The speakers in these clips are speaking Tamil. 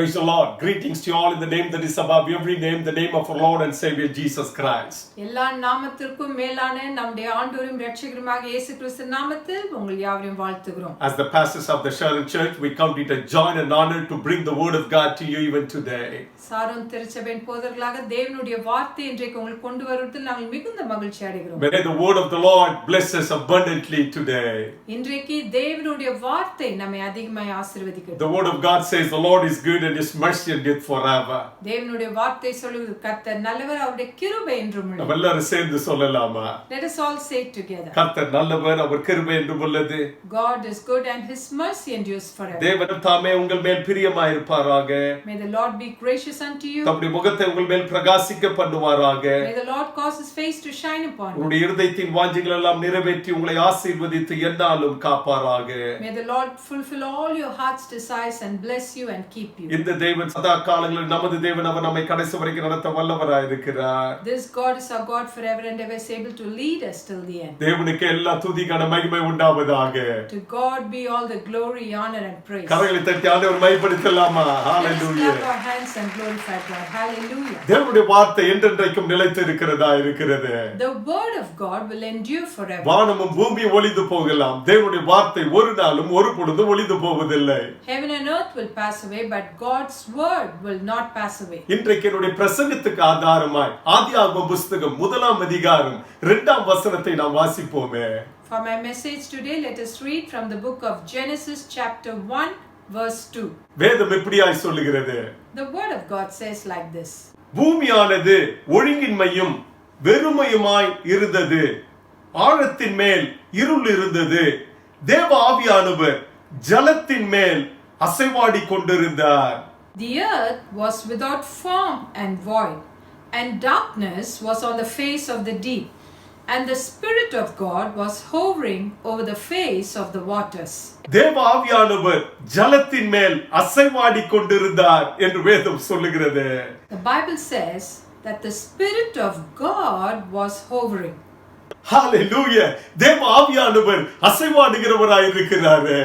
Praise the Lord. Greetings to you all in the name that is above every name, the name of our Lord and Savior Jesus Christ. எல்லா நாமத்திற்கும் மேலான நம்முடைய ஆண்டவரும் இரட்சகருமாக இயேசு கிறிஸ்து நாமத்தில் உங்கள் யாவரையும் வாழ்த்துகிறோம். As the pastors of the Sharon Church, we count it a joy and honor to bring the word of God to you even today. Sharon திருச்சபையின் போதகர்களாக தேவனுடைய வார்த்தை இன்றைக்கு உங்களுக்கு கொண்டு வருவதில் நாங்கள் மிகுந்த மகிழ்ச்சி அடைகிறோம். May the word of the Lord bless us abundantly today. இன்றைக்கு தேவனுடைய வார்த்தை நம்மை அதிகமாய் ஆசீர்வதிக்கிறது. The word of God says the Lord is good and his mercy endureth forever. தேவனுடைய வார்த்தை சொல்லுகிறது கர்த்தர் நல்லவர், அவருடைய கிருபை என்றும் உள்ளது. நம்ம எல்லாரும் சேர்ந்து சொல்லலாமா? Let us all say it together. கர்த்தர் நல்லவர், அவர் கிருபை என்றும் உள்ளது. God is good and his mercy endures forever. தேவன் தாமே உங்கள் மேல் பிரியமாய் இருப்பாராக. May the Lord be gracious unto you. தம்முடைய முகத்தை உங்கள் மேல் பிரகாசிக்க பண்ணுவாராக. May the Lord cause his face to shine upon you. உங்களுடைய இருதயத்தின் வாஞ்சைகள் எல்லாம் நிறைவேற்றி உங்களை ஆசீர்வதித்து எந்நாளும் காப்பாராக. May the Lord fulfill all your heart's desires and bless you and keep you. இந்த தேவன் சதா காலங்களில் நமது தேவன், அவர் நம்மை கடைசி வரைக்கும் நடத்த வல்லவராய் இருக்கிறார். This God is our God forever and ever, is able to lead us till the end. தேவனுக்கு எல்லா துதி கன மகிமை உண்டாவதாக. To God be all the glory, honor and praise. கரங்களை தட்டி ஆண்டவரை மகிமைப்படுத்தலாமா? ஹalleluya. Let's clap our hands and glorify God. Hallelujah. தேவனுடைய வார்த்தை என்றென்றைக்கும் நிலைத்து இருக்கிறதா இருக்கிறது. The word of God will endure forever. வானமும் பூமியும் ஒளிந்து போகலாம், தேவனுடைய வார்த்தை ஒரு நாளும் ஒரு பொழுதும் ஒளிந்து போவதில்லை. Heaven and earth will pass away, but God's word will not pass away. இன்றைக்கு என்னுடைய பிரசங்கத்துக்கு ஆதாரமாய் ஆதியாகமம் புத்தகம் 1ஆம் அதிகாரம் 2ஆம் வசனத்தை நாம் வாசிப்போமே. For my message today, let us read from the book of Genesis chapter 1 verse 2. வேதம் எப்படியாய் சொல்லுகிறது? The word of God says like this. பூமியானது ஒழுங்கின்மையும் வெறுமையுமாய் இருந்தது, ஆழத்தின் மேல் இருள் இருந்தது, தேவ ஆவியானவர் ஜலத்தின் மேல் அசைவாடி கொண்டிருந்தார். The earth was without form and void, and darkness was on the face of the deep, and the Spirit of God was hovering over the face of the waters. தேவ ஆவியானவர் ஜலத்தின் மேல் அசைவாடி கொண்டிருந்தார் என்று வேதம் சொல்லுகிறது. The Bible says that the Spirit of God was hovering. Hallelujah. தேவ ஆவியானவர் அசைவாடுகிறவராய் இருக்கிறார்.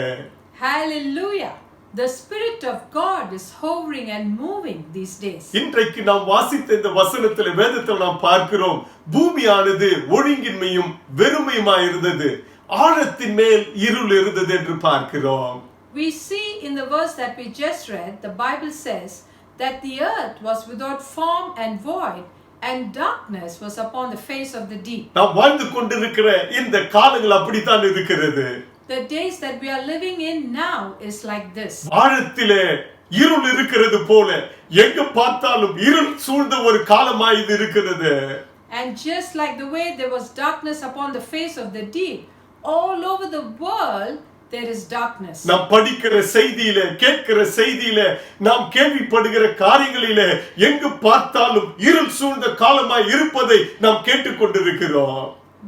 Hallelujah. The Spirit of God is hovering and moving these days. இன்றைக்கு நாம் வாசித்த இந்த வசனத்தில் வேதத்தில் நாம் பார்க்கிறோம், பூமியானது ஒழுங்கின்மையும் வெறுமையுமாய் இருந்தது, ஆழத்தின் மேல் இருள் இருந்தது என்று பார்க்கிறோம். We see in the verse that we just read, the Bible says that the earth was without form and void, and darkness was upon the face of the deep. நாம் வாழ்ந்து கொண்டிருக்கிற இந்த காலங்கள் அப்படித்தான் இருக்கிறது. The days that we are living in now is like this. ஆழத்திலே இருள் இருக்கிறது போல எங்கு பார்த்தாலும் இருள் சூழ்ந்த ஒரு காலமாய் இது இருக்கிறது. And just like the way there was darkness upon the face of the deep, all over the world there is darkness. நாம் படிக்கிற செய்தியிலே, கேட்கிற செய்தியிலே, நாம் கேள்விப்படுகிற காரியங்களிலே எங்கு பார்த்தாலும் இருள் சூழ்ந்த காலமாய் இருப்பதை நாம் கேட்டுக்கொண்டிருக்கிறோம்.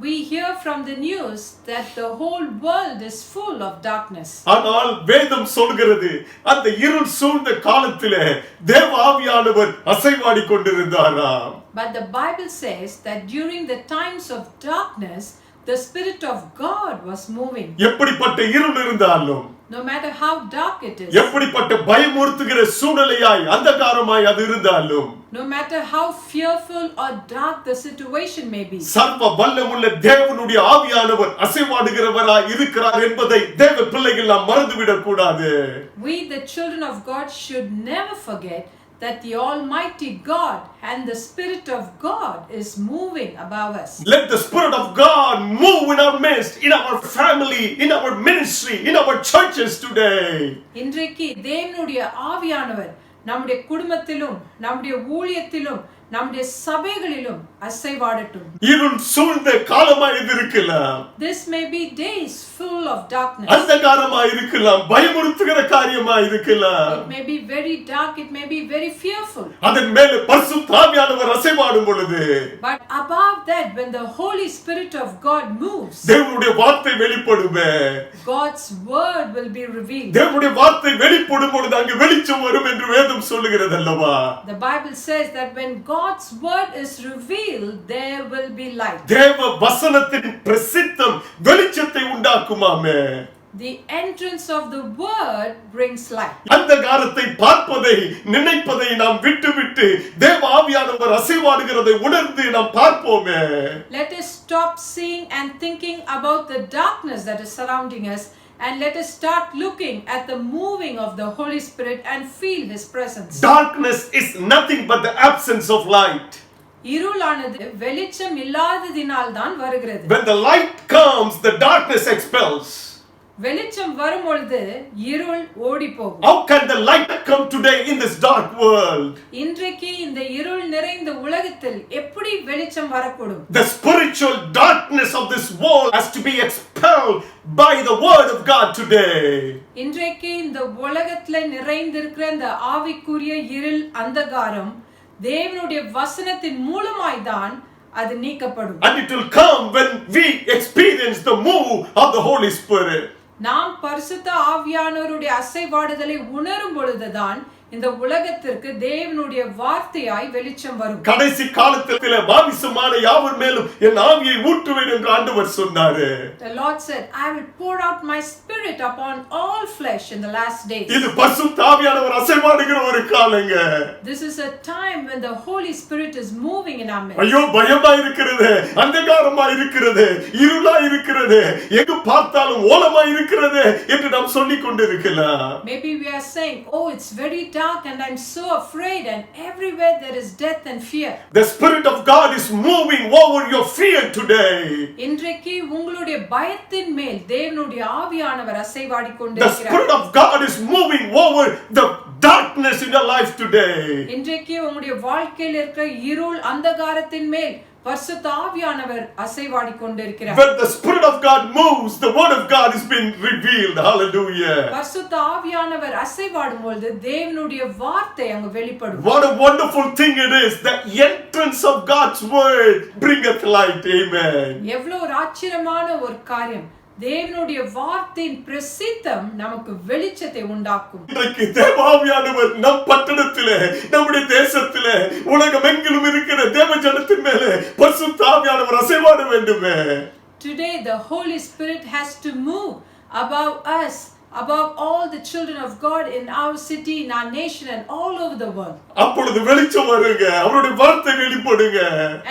We hear from the news that the whole world is full of darkness. ஆனால் வேதம் சொல்கிறது, அந்த இருள் சூழ்ந்த காலத்திலே தேவ ஆவியானவர் அசைவாடி கொண்டிருந்தாராம். But the Bible says that during the times of darkness, the Spirit of God was moving. எப்படிப்பட்ட இருள் இருந்தாலும், No matter how dark it is, எப்படிப்பட்ட பயமுறுத்துகிற சூழ்நிலையாய் அந்தகாரமாய் அது இருந்தாலும், no matter how fearful or dark the situation may be, சர்வ வல்லமுள்ள தேவனுடைய ஆவியானவர் அசைவாடுகிறவராய் இருக்கிறார் என்பதை தேவ பிள்ளைகள் நாம் மறந்துவிடக் கூடாது. we the children of God should never forget that the Almighty God and the Spirit of God is moving above us. Let the Spirit of God move in our midst, in our family, in our ministry, in our churches today. இன்றைக்கு தேவனுடைய ஆவியானவர் நம்முடைய குடும்பத்திலும், நம்முடைய ஊழியத்திலும், நம்முடைய சபைகளிலும் அசைவாடட்டும். இருள் சூழ்ந்த காலமாய் இது இருக்கலாம். This may be days full of darkness. அந்தகாரமாய் இருக்கலாம், பயமுறுத்துகிற காரியமாய் இருக்கலாம். It may be very dark, it may be very fearful. அதன் மேலே பரிசுத்த ஆவியானவர் அசைவாடும் பொழுது, But above that, when the Holy Spirit of God moves, தேவனுடைய வார்த்தை வெளிப்படுமே. God's word will be revealed. தேவனுடைய வார்த்தை வெளிப்படும் பொழுது அங்கு வெளிச்சம் வரும் என்று வேதம் சொல்லுகிறது அல்லவா? The Bible says that when God's word is revealed, there will be light. தேவ வசனத்தின் பிரசித்தம் வெளிச்சத்தை உண்டாக்குமாமே. The entrance of the word brings light. அந்தகாரத்தை பார்ப்பதை நினைப்பதை நாம் விட்டுவிட்டு தேவ ஆவியானவர் அசைவாடுகிறதை உணர்ந்து நாம் பார்ப்போமே. Let us stop seeing and thinking about the darkness that is surrounding us, and let us start looking at the moving of the Holy Spirit and feel His presence. Darkness is nothing but the absence of light. இருளானது வெளிச்சம் இல்லாததினால் தான் வருகிறது. When the light comes, the darkness expels. வெளிச்சம் வரும்பொழுது இருள் ஓடி போகும். How can the light come today in this dark world? இன்றைக்கு இந்த இருள் நிறைந்த உலகத்தில் எப்படி வெளிச்சம் வரக்கூடும்? The spiritual darkness of this world has to be expelled by the word of God today. இன்றைக்கு இந்த உலகத்துல நிறைந்திருக்கிற இந்த ஆவிக்குரிய இருள் அந்தகாரம் தேவனுடைய வசனத்தின் மூலமாய் தான் அது நீக்கப்படும். And it will come when we experience the move of the Holy Spirit. நாம் பரிசுத்த ஆவியானவருடைய அசைவாடுதலை உணரும் பொழுதுதான் இந்த உலகத்திற்கு தேவனுடைய வார்த்தையாய் வெளிச்சம் வரும். கடைசி காலத்திலே மாமிசமான யாவர் மேலும் என் ஆவியை ஊற்றுவேன் என்று ஆண்டவர் சொன்னாரு. The Lord said, I will pour out my spirit upon all flesh in the last days. இது பரிசுத்த ஆவியானவர் அசைவாடுகிற ஒரு காலங்க. This is a time when the Holy Spirit is moving in our midst. ஐயோ பயமா இருக்கிறது, அந்தகாரமா இருக்கிறது, இருளா இருக்கிறது, எங்கு பார்த்தாலும் ஓலமா இருக்கிறது என்று நாம் சொல்லிக் கொண்டிருக்கலாம். Maybe we are saying, oh, it's very dark and I'm so afraid, and everywhere there is death and fear. The Spirit of God is moving over your fear today. இன்றைக்கு உங்களுடைய பயத்தின் மேல் தேவனுடைய ஆவியானவர் அசைவாடிக் The கொண்டிருக்கிறார். Spirit of God is moving over the darkness in your life today. இன்றைக்கு உங்களுடைய வாழ்க்கையில் இருக்கிற இருள் அந்தகாரத்தின் மேல் பரிசுத்த ஆவியானவர் அசைவாடிக் கொண்டிருக்கிறார். When the Spirit of God moves, the Word of God is being revealed. Hallelujah. பரிசுத்த ஆவியானவர் அசைவாடும் பொழுது தேவனுடைய வார்த்தை அங்கு வெளிப்படும். What a wonderful thing it is. The entrance of God's Word bringeth light. Amen. எவ்வளவு ஒரு ஆச்சரியமான ஒரு காரியம். தேவனுடைய வார்த்தையின் பிரசித்தம் நமக்கு வெளிச்சத்தை உண்டாக்கும். இன்றைக்கு தேவாவியானவர் நம் பட்டணத்திலே, நம்முடைய தேசத்திலே, உலகமெங்கிலும் இருக்கிற தேவ ஜனத்தின் மேலே பரிசுத்த ஆவியானவர் அசைவாட வேண்டுமே. Today the Holy Spirit has to move above us, above all the children of God in our city, in our nation, and all over the world. அப்பொழுது வெளிச்சம் வருங்க, அவருடைய வார்த்தை வெளிப்படுங்க.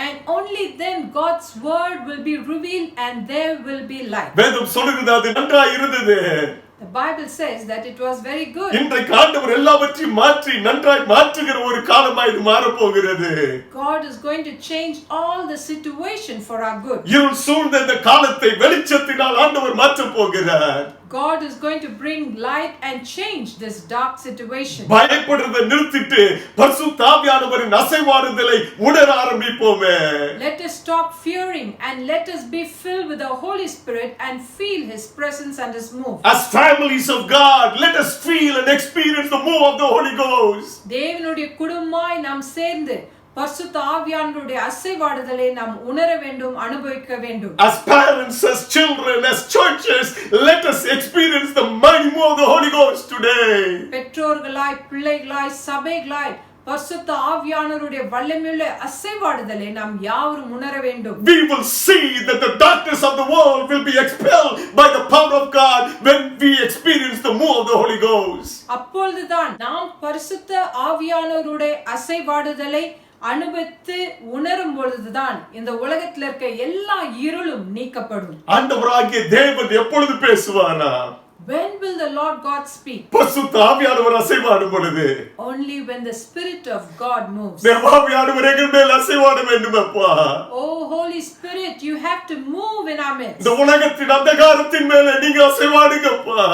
And only then God's word will be revealed and there will be light. வேதம் சொல்லுகிறது அது நன்றாய் இருந்தது. The Bible says that it was very good. இன்றைக்கு ஆண்டவர் எல்லாவற்றையும் மாற்றி நன்றாய் மாற்றுகிற ஒரு காலமாய் இது மாறப் போகிறது. God is going to change all the situation for our good. இருள் சூழ்ந்த இந்த காலத்தை வெளிச்சத்தினால் ஆண்டவர் மாற்றப் போகிறார். God is going to bring light and change this dark situation. பயப்படுறதை நிறுத்திட்டு பரிசுத்த ஆவியானவரின் அசைவாடுதலை உணர ஆரம்பிப்போமே. Let us stop fearing and let us be filled with the Holy Spirit and feel His presence and His move. As families of God, let us feel and experience the move of the Holy Ghost. தேவனுடைய குடும்பமாய் நாம் சேர்ந்து பரிசுத்த ஆவியானவருடைய அசைவாடுதலை நாம் உணர வேண்டும், அனுபவிக்க வேண்டும். As parents, as children, as churches, let us experience the mighty move of the Holy Ghost today. பெற்றோர்களாய், பிள்ளைகளாய், சபைகளாய் பரிசுத்த ஆவியானவருடைய வல்லமையுள்ள அசைவாடுதலை நாம் யாவரும் உணர வேண்டும். We will see that the darkness of the world will be expelled by the power of God when we experience the move of the Holy Ghost. அப்பொழுதுதான் நாம் பரிசுத்த ஆவியானவருடைய அசைவாடுதலை அனுபவித்து உணரும் பொழுதுதான் இந்த உலகத்தில் இருக்க எல்லா இருளும் நீக்கப்படும். ஆண்டவராகிய தேவன் எப்பொழுது பேசுவாரா? When will the Lord God speak? பரிசுத்த ஆவியானவர் அசைவாடும் பொழுது. Only when the Spirit of God moves. தேவாவியானவர் எங்கள் மேல் அசைவாட வேண்டும் அப்பா. Oh Holy Spirit, you have to move in our midst. இந்த உலகத்தின் அந்தகாரத்தின் மேலே நீங்க அசைவாடுங்கப்பா.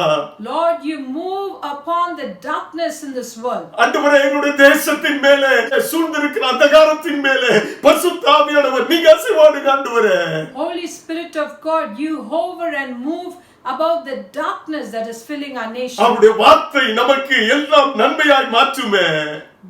Lord, you move upon the darkness in this world. ஆண்டவரே எங்களுடைய தேசத்தின் மேலே சூழ்ந்திருக்கிற அந்தகாரத்தின் மேலே பரிசுத்த ஆவியானவர் நீங்க அசைவாடுங்க ஆண்டவரே. Holy Spirit of God, you hover and move about the darkness that is filling our nation. அவருடைய வார்த்தை நமக்கு எல்லாம் நன்மையாய் மாற்றுமே.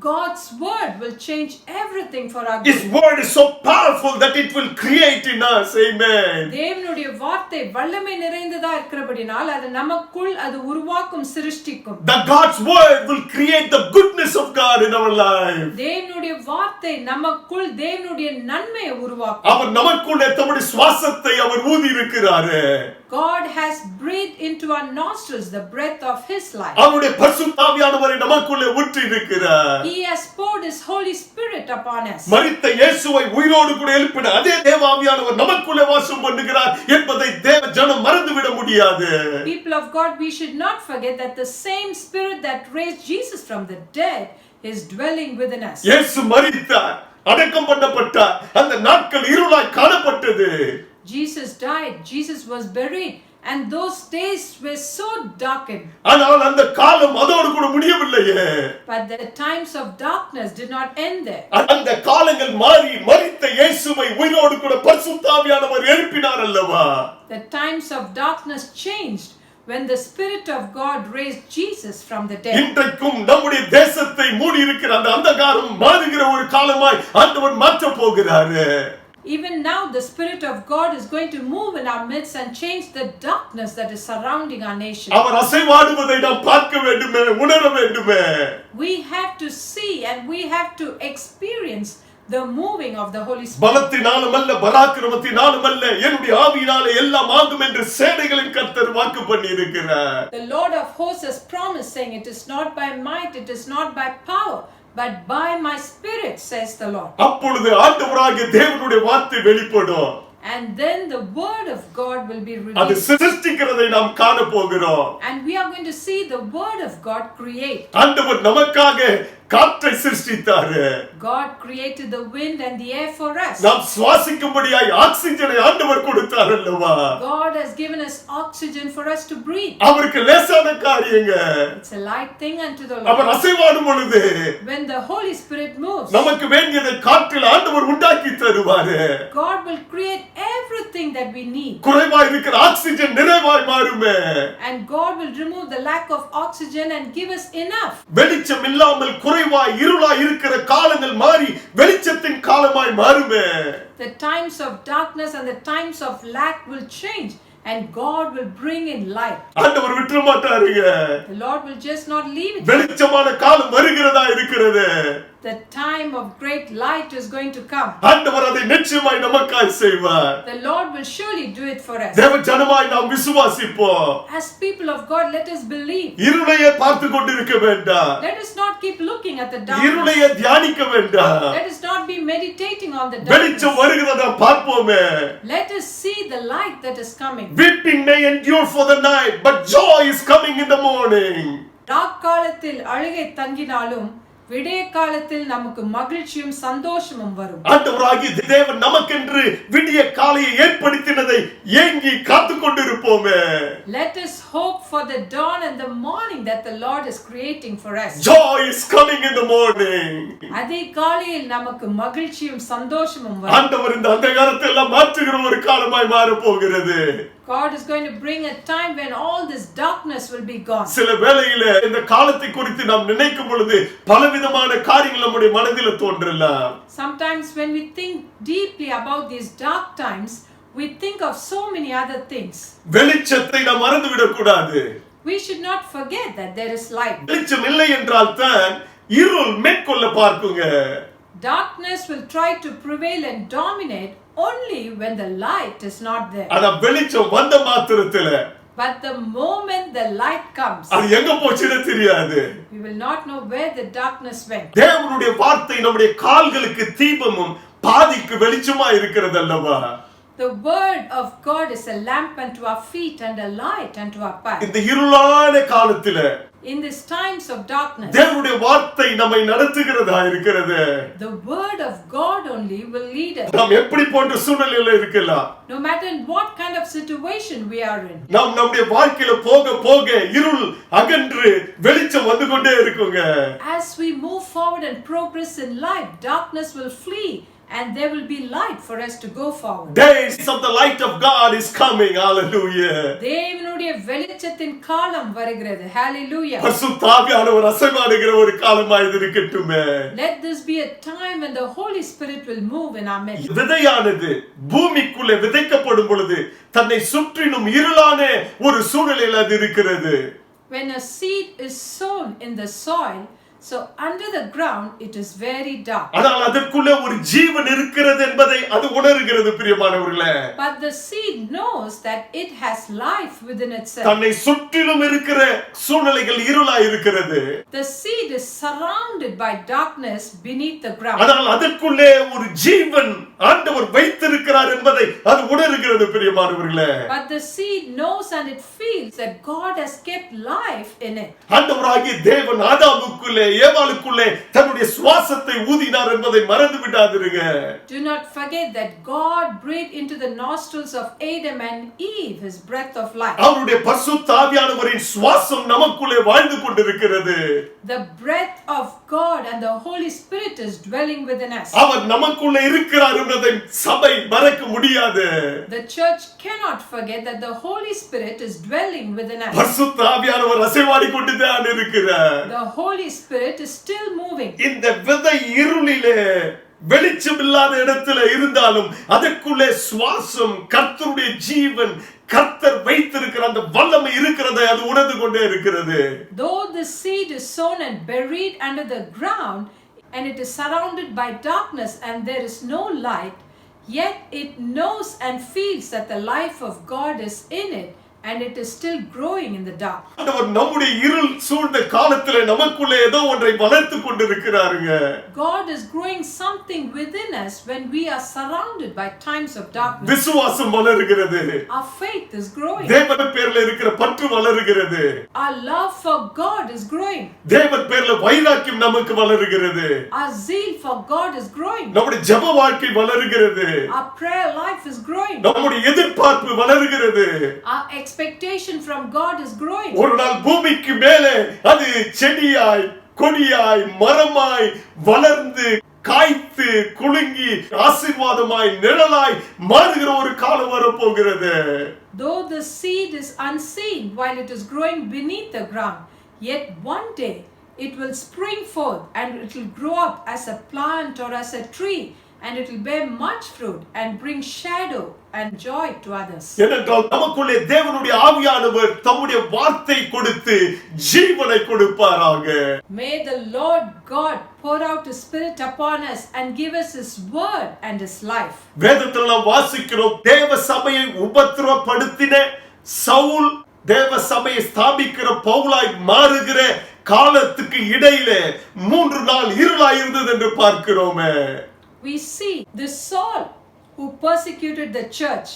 God's word will change everything for our His good. word is so powerful that it will create in us. Amen. தேவனுடைய வார்த்தை வல்லமை நிறைந்ததா இருக்கிறபடினால் அது நமக்குள் அது உருவாக்கும் சிருஷ்டிக்கும். The God's word will create the goodness of God in our life. தேவனுடைய வார்த்தை நமக்குள் தேவனுடைய நன்மையை உருவாக்கும். அவர் நமக்குள்ளே தம்முடைய சுவாசத்தை அவர் ஊதி இருக்கிறாரு. God has breathed into our nostrils the breath of His life. அவருடைய பரிசுத்த ஆவியானவரை நமக்குள்ளே ஊற்றி இருக்கிறார். He has poured His Holy Spirit upon us. மரித்த இயேசுவை உயிரோடு கூட எழுப்பின அதே தேவ ஆவியானவர் நமக்குள்ளே வாசம் பண்ணுகிறார் என்பதை தேவ ஜனம் மறந்துவிட முடியாது. People of God, we should not forget that the same Spirit that raised Jesus from the dead is dwelling within us. இயேசு மரித்தார், அடக்கம் பண்ணப்பட்டார். அந்த நாட்கள் இருளாய் காணப்பட்டது. Jesus died, Jesus was buried, and those days were so darkened. ஆனால் அந்த காலம் அதோடு கூட முடியவில்லையே. But the times of darkness did not end there. அந்த காலங்கள் மாறி மரித்த இயேசுவை உயிரோடு கூட பரிசுத்த ஆவியானவர் எழுப்பினார் அல்லவா? The times of darkness changed when the Spirit of God raised Jesus from the dead. இன்றைக்கும் நம்முடைய தேசத்தை மூடி இருக்கிற அந்த அந்தகாரம் மாறுகிற ஒரு காலமாய் ஆண்டவர் மாற்ற போகிறார். Even now the Spirit of God is going to move in our midst and change the darkness that is surrounding our nation. அவர் அசைவாடுவதை நாம் பார்க்க வேண்டுமே, உணர வேண்டுமே. We have to see and we have to experience the moving of the Holy Spirit. பலத்தினாலும் அல்ல, பராக்கிரமத்தினாலும் அல்ல, என்னுடைய ஆவியினாலே எல்லாம் ஆகும் என்று சேனைகளின் கர்த்தர் வாக்கு பண்ணி இருக்கிறார். The Lord of hosts has promised, saying, "It is not by might, it is not by power, but by my Spirit," says the Lord. அப்பொழுது ஆண்டவராகிய தேவனுடைய வார்த்தை வெளிப்படும். And then the word of God will be அது revealed. சிருஷ்டிக்கிறதை நாம் காண போகிறோம். And we are going to see the word of God create. ஆண்டவர் நமக்காக காற்றை சிருஷ்டித்தாரு. God created the wind and the air for us. நாம் சுவாசிக்கும்படியாய் ஆக்ஸிஜனை ஆண்டவர் கொடுத்தார் அல்லவா? God has given us oxygen for us to breathe. அவருக்கு லேசான காரியங்க. It's a light thing unto the our Lord. அசைவாடும் பொழுது When the Holy Spirit moves, நமக்கு வேண்டியதை காற்றில் ஆண்டவர் உண்டாக்கி தருவாரு. God will create everything that we need. குறைவாய் இருக்கிற ஆக்ஸிஜன் நிறைவாய் மாறுமே. And God will remove the lack of oxygen and give us enough. வெளிச்சம் இல்லாமல் குறைவாய் இருளாய் இருக்கிற காலங்கள் மாறி வெளிச்சத்தின் காலமாய் மாறுமே. The times of darkness and the times of lack will change, and God will bring in light. ஆண்டவர் விட்டுற மாட்டாருங்க. The Lord will just not leave it. வெளிச்சமான காலம் வருகிறதா இருக்கிறது. The time of great light is going to come. ஆண்டவர் அதை நிச்சயமாய் நமக்காய் செய்வார். The Lord will surely do it for us. தேவ ஜனமாய் நாம் விசுவாசிப்போம். As people of God, let us believe. இருளையே பார்த்து கொண்டிருக்க வேண்டாம். Let us not keep looking at the இருளையே darkness. தியானிக்க வேண்டாம். Let us not be meditating on the வெளிச்சம் darkness. வருகிறதா பார்ப்போமே. Let us see the light that is coming. Weeping may endure for the night, but joy is coming in the morning. ராக்காலத்தில் அழுகை தங்கினாலும் விடிய காலத்தில் நமக்கு மகிழ்ச்சியும் சந்தோஷமும் வரும். ஆண்டவராகிய தேவன் நமக்கென்று விடிய காலையை ஏற்படுத்தினதை ஏங்கி காத்து கொண்டிருப்போமே. Let us hope for the dawn and the morning that the Lord is creating for us. Joy is coming in the morning. அதே காலையில் நமக்கு மகிழ்ச்சியும் சந்தோஷமும் வரும். ஆண்டவர் இந்த அந்தகாரத்தை எல்லாம் மாற்றுகிற ஒரு காலமாய் மாற போகிறது. God is going to bring a time when all this darkness will be gone. சில வேளையில இந்த காலத்தை குறித்து நாம் நினைக்கும் பொழுது பலவிதமான காரியங்கள் நம்முடைய மனதில் தோன்றலாம். Sometimes when we think deeply about these dark times, we think of so many other things. வெளிச்சத்தை நாம் மறந்துவிடக் கூடாது. We should not forget that there is light. வெளிச்சம் இல்லை என்றால் தான் இருள் மேற்கொள்ள பார்க்குங்க. Darkness will try to prevail and dominate only when the light is not there. ஆனா வெளிச்சம் வந்த மாத்திரத்துல But the moment the light comes, அது எங்க போச்சுன்னு தெரியாது. we will not know where the darkness went. தேவனுடைய வார்த்தை நம்முடைய கால்களுக்கு தீபமும் பாதிக்கு வெளிச்சமா இருக்கிறது அல்லவா? The word of God is a lamp unto our feet and a light unto our path. இந்த இருளான காலத்துல In these times of darkness, தேவனுடைய வார்த்தை நம்மை நடத்துகிறதா இருக்கிறது. the word of God only will lead us. நாம் எப்படி போன்ற சூழ்நிலையில இருக்கலாம். No matter in what kind of situation we are in. நாம் நம்முடைய வாழ்க்கையில போக போக இருள் அகன்று வெளிச்சம் வந்து கொண்டே இருக்குங்க. As we move forward and progress in life, darkness will flee. And there will be light for us to go forward. Days of the light of God is coming. Hallelujah. தேவனுடைய வெளிச்சத்தின் காலம் வருகிறது. Hallelujah. பரிசுத்த ஆவியானவர் அசைவாடுகிற ஒரு காலமாய் இது இருக்கட்டுமே. Let this be a time when the Holy Spirit will move in our midst. விதையானது பூமிக்குள்ளே விதைக்கப்படும் பொழுது தன்னை சுற்றிலும் இருளான ஒரு சூழ்நிலையில் அது இருக்கிறது. When a seed is sown in the soil, So under the ground it is very dark. ஆனால் அதற்குள்ளே ஒரு ஜீவன் இருக்கிறது என்பதை அது உணர்கிறது பிரியமானவர்களே. But the seed knows that it has life within itself. தன்னை சுற்றிலும் இருக்கிற சூழ்நிலைகள் இருளாய் இருக்கிறது. The seed is surrounded by darkness beneath the ground. ஆனால் அதற்குள்ளே ஒரு ஜீவன் ஆண்டவர் வைத்திருக்கிறார் என்பதை அது உணர்கிறது பிரியமானவர்களே. But the seed knows and it feels that God has kept life in it. ஆண்டவராகிய தேவன் ஆதாமுக்குள்ளே ஏவாளுக்குள்ளே தன்னுடைய சுவாசத்தை ஊதினார் என்பதை மறந்து விடாதீங்க. Do not forget that God breathed into the nostrils of Adam and Eve his breath of life. அவருடைய பரிசுத்த ஆவியானவரின் சுவாசம் நமக்குள்ளே வாழ்ந்து கொண்டிருக்கிறது. The breath of God and the Holy Spirit is dwelling within us. அவர் நமக்குள்ளே இருக்கிறார் என்பதை சபை மறக்க முடியாது. The church cannot forget that the Holy Spirit is dwelling within us. பரிசுத்த ஆவியானவர் அசைவாடி கொண்டுதான் இருக்கிறார். The Holy Spirit is still moving. இந்த விதை இருளிலே வெளிச்சம் இல்லாத இடத்துல இருந்தாலும் அதற்குள்ளே சுவாசம் கர்த்தருடைய ஜீவன் கர்த்தர் வைத்திருக்கிற அந்த வல்லமை இருக்கிறதை அது உணர்ந்து கொண்டே இருக்கிறது. Though the seed is sown and buried under the ground and it is surrounded by darkness and there is no light, yet it knows and feels that the life of God is in it and it is still growing in the dark. ஆண்டவர் நம்முடைய இருள் சூழ்ந்த காலத்திலே நமக்குள்ளே ஏதோ ஒன்றை வளர்த்து கொண்டிருக்கிறாருங்க. God is growing something within us when we are surrounded by times of darkness. விசுவாசம் வளருகிறது. Our faith is growing. தேவன் பேர்ல இருக்கிற பற்று வளருகிறது. Our love for God is growing. தேவன் பேர்ல வைராக்கியம் நமக்கு வளருகிறது. Our zeal for God is growing. நம்முடைய ஜெப வாழ்க்கை வளருகிறது. Our prayer life is growing. நம்முடைய எதிர்பார்ப்பு வளருகிறது. Our expectation from God is growing. ஒரு நாள் பூமிக்கு மேலே அது செடியாய் கொடியாய் மரமாய் வளர்ந்து காய்த்து குலுங்கி ஆசீர்வாதமாய் நிழலாய் மாறுகிற ஒரு காலம் வரப்போகிறது. Though the seed is unseen while it is growing beneath the ground, yet one day it will spring forth and it will grow up as a plant or as a tree, and it will bear much fruit and bring shadow and joy to others. ஏனென்றால் நமக்குள்ளே தேவனுடைய ஆவியானவர் தம்முடைய வார்த்தை கொடுத்து ஜீவனை கொடுப்பாராக. May the Lord God pour out his spirit upon us and give us his word and his life. வேதத்தில் நாம் வாசிக்கிறோம், தேவ சபையை உபத்திரவப்படுத்தின சவுல் தேவ சபையை ஸ்தாபிக்கிற பவுலாய் மாறுகிற காலத்துக்கு இடையிலே 3 நாள் இருளாய் இருந்தது என்று பார்க்கிறோமே. We see this Saul who persecuted the church.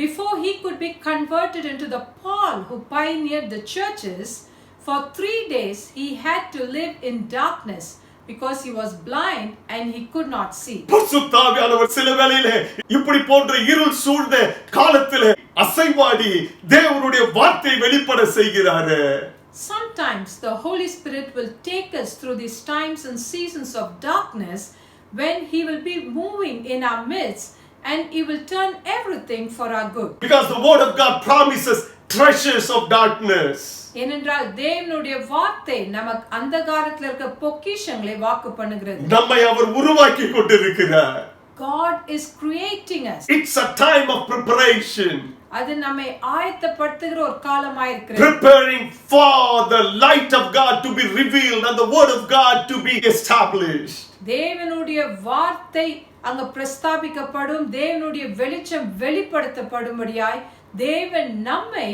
Before he could be converted into the Paul who pioneered the churches, for 3 days he had to live in darkness because he was blind and he could not see. பரிசுத்த ஆவியானவர் சில வேளையிலே இப்படி போன்ற இருள் சூழ்ந்த காலத்திலே அசைவாடி தேவனுடைய வார்த்தை வெளிப்பட செய்கிறாரு. Sometimes the Holy Spirit will take us through these times and seasons of darkness when he will be moving in our midst and he will turn everything for our good. Because the word of God promises treasures of darkness. ஏனென்றால் தேவனுடைய வார்த்தை நமக்கு அந்தகாரத்தில் இருக்க பொக்கிஷங்களை வாக்கு பண்ணுகிறது. நம்மை அவர் உருவாக்கி கொண்டிருக்கிறார். God is creating us. It's a time of preparation. அது நம்மை ஆயத்தப்படுத்துகிற ஒரு காலமாய் இருக்கிறது. Preparing for the light of God to be revealed and the word of God to be established. தேவனுடைய வார்த்தை அங்க பிரஸ்தாபிக்கப்படும், தேவனுடைய வெளிச்சம் வெளிப்படுத்தப்படும்படியாய் தேவன் நம்மை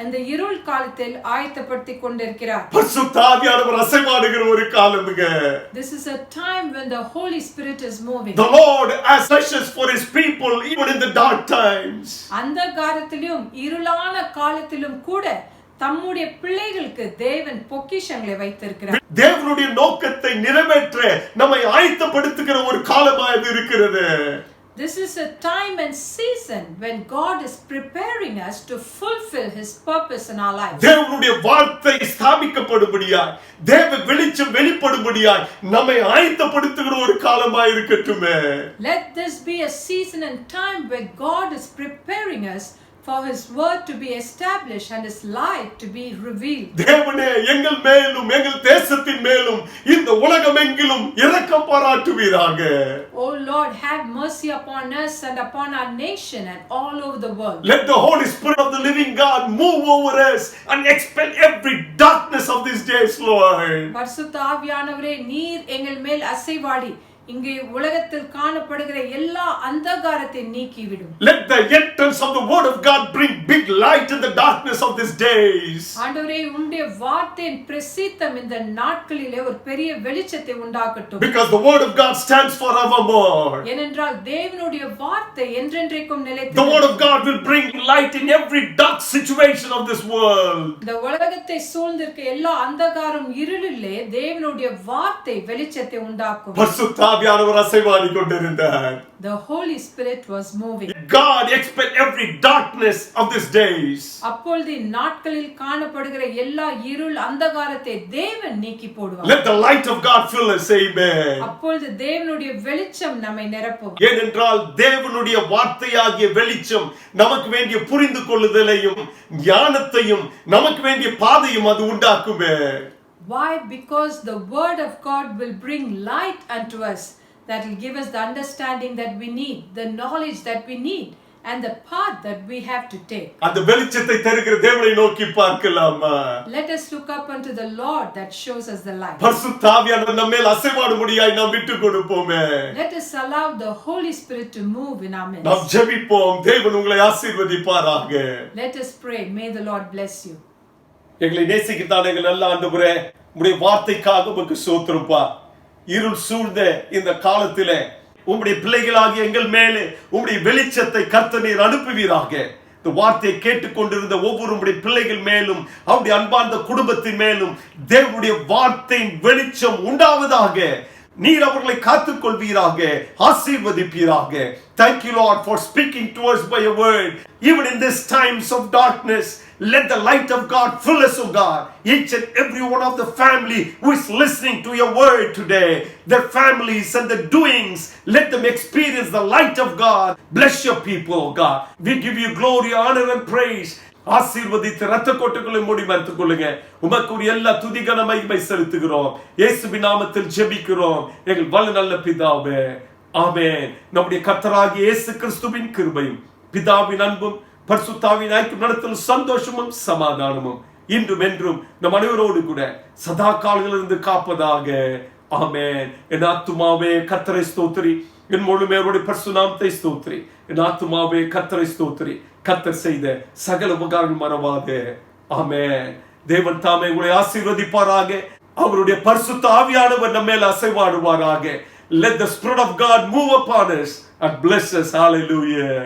அந்த இருள் காலத்தில் ஆயத்தப்படுத்திக் கொண்டிருக்கிறார். பரிசுத்த ஆவியானவர் அசைவாடுகிற ஒரு காலம்ங்க. This is a time when the Holy Spirit is moving. The Lord has treasures for his people even in the dark times. அந்த காலத்திலும் இருளான காலத்திலும் கூட தம்முடைய பிள்ளைகளுக்கு தேவன் பொக்கிஷங்களை வைத்திருக்கிறார். தேவனுடைய நோக்கத்தை நிறைவேற்ற நம்மை ஆயத்தப்படுத்துகிற ஒரு காலமாக இது இருக்கிறது. This is a time and season when God is preparing us to fulfill his purpose in our lives. தேவனுடைய வார்த்தை ஸ்தாபிக்கப்படும்படியாய் தேவ வெளிச்சம் வெளிப்படும்படியாய் நம்மை ஆயத்தப்படுத்துகிற ஒரு காலமாக இருக்கட்டுமே. Let this be a season and time where God is preparing us for his word to be established and his light to be revealed. தேவனே எங்கள் மேலும் எங்கள் தேசத்தின் மேலும் இந்த உலகமெங்கிலும் இரக்கம் பாராட்டுவீராக. Oh Lord, have mercy upon us and upon our nation and all over the world. Let the Holy Spirit of the living God move over us and expel every darkness of these days, Lord. பரிசுத்த ஆவியானவரே, நீர் எங்கள் மேல் அசைவாடி இங்கே உலகத்தில் காணப்படுகிற எல்லா அந்தகாரத்தை நீக்கிவிடும். Let the entrance of the word of God bring big light in the darkness of these days. ஆண்டவரே, உம்முடைய வார்த்தையின் பிரசித்தம் இந்த நாட்களிலே ஒரு பெரிய வெளிச்சத்தை உண்டாக்கட்டும். Because the word of God stands forevermore. ஏனென்றால் தேவனுடைய வார்த்தை என்றென்றைக்கும் நிலைத்திருக்கும். The word of God will bring light in every dark situation of this world. இந்த உலகத்தை சூழ்ந்திருக்க எல்லா அந்தகாரம் இருளிலே தேவனுடைய வார்த்தை வெளிச்சத்தை உண்டாக்கும். பரிசுத்த ஆவியானவர் அசைவாடி கொண்டிருந்தார். The Holy Spirit was moving. God expel every darkness of these days. அப்பொழுது நாட்களில் காணப்படுகிற எல்லா இருள் அந்தகாரத்தை தேவன் நீக்கி போடுவார். Let the light of God fill us, amen. அப்பொழுது தேவனுடைய வெளிச்சம் நம்மை நிரப்பும். ஏனென்றால் தேவனுடைய வார்த்தையாகிய வெளிச்சம் நமக்கு வேண்டிய புரிந்து கொள்ளுதலையும் ஞானத்தையும் நமக்கு வேண்டிய பாதையும் அது உண்டாக்குமே. Why? Because the word of God will bring light unto us, that will give us the understanding that we need, the knowledge that we need, and the path that we have to take. அந்த வெளிச்சத்தை தருகிற தேவனை நோக்கி பார்க்கலாமா? Let us look up unto the Lord that shows us the light. பரிசுத்த ஆவியானவர் நம்மேல் அசைவாடும்படியாய் நாம் விட்டு கொடுப்போமே. Let us allow the Holy Spirit to move in our midst. நாம் ஜெபிப்போம். தேவன் உங்களை ஆசீர்வதிப்பாராக. Let us pray. May the Lord bless you. எங்களை நேசிக்கிறதான எங்கள் நல்ல ஆண்டவரே, உம்முடைய வார்த்தைக்காக உமக்கு ஸ்தோத்திரம்ப்பா. இருள் சூழ்ந்த இந்த காலத்திலே உம்முடைய பிள்ளைகளாகிய எங்கள் மேலே உம்முடைய வெளிச்சத்தை கர்த்தர் நீர் அனுப்புவீராக. இந்த வார்த்தையை கேட்டுக்கொண்டிருந்த ஒவ்வொரு உம்முடைய பிள்ளைகள் மேலும் அவருடைய அன்பார்ந்த குடும்பத்தின் மேலும் தேவனுடைய வார்த்தையின் வெளிச்சம் உண்டாவதாக. நீர் அவர்களை காத்துக் கொள்வீராக, ஆசீர்வதிப்பீராக. Thank you, Lord, for speaking to us by your word. Even in these times of darkness, let the light of God fill us, oh God. Each and every one of the family who is listening to your word today, their families and their doings, let them experience the light of God. Bless your people, oh God. We give you glory, honor and praise. ஆசீர்வதித்து இரத்த கோட்டுகளை மூடி மறைத்துக் கொள்ளுங்க. உமக்குரிய எல்லா துதிகன மகிமை செலுத்துகிறோம். இயேசுவின் நாமத்தில் ஜெபிக்கிறோம் எங்கள் வல்ல நல்ல பிதாவே, ஆமென். நம்முடைய கர்த்தராகிய இயேசு கிறிஸ்துவின் கிருபையும் பிதாவின் அன்பும் பரிசுத்தாவின் ஐக்கியம் நடத்தலும் சந்தோஷமும் சமாதானமும் இன்றும் என்றும் நம் அனைவரோடு கூட சதா காலங்களிலிருந்து காப்பதாக. ஆமென். என் ஆத்துமாவே கர்த்தரை ஸ்தோத்திரி, என் முழுமையோடு பரிசு நாமத்தை ஸ்தோத்திரி. என் ஆத்துமாவே கர்த்தரை ஸ்தோத்திரி, கர்த்தர் செய்த சகல உபகாரங்கள் மறவாதே. ஆமென். தேவன் தாமே உங்களை ஆசீர்வதிப்பாராக. அவருடைய பரிசுத்த ஆவியானவர் நம்ம மேல் அசைவாடுவாராக. Let the Spirit of God move upon us and bless us. Hallelujah.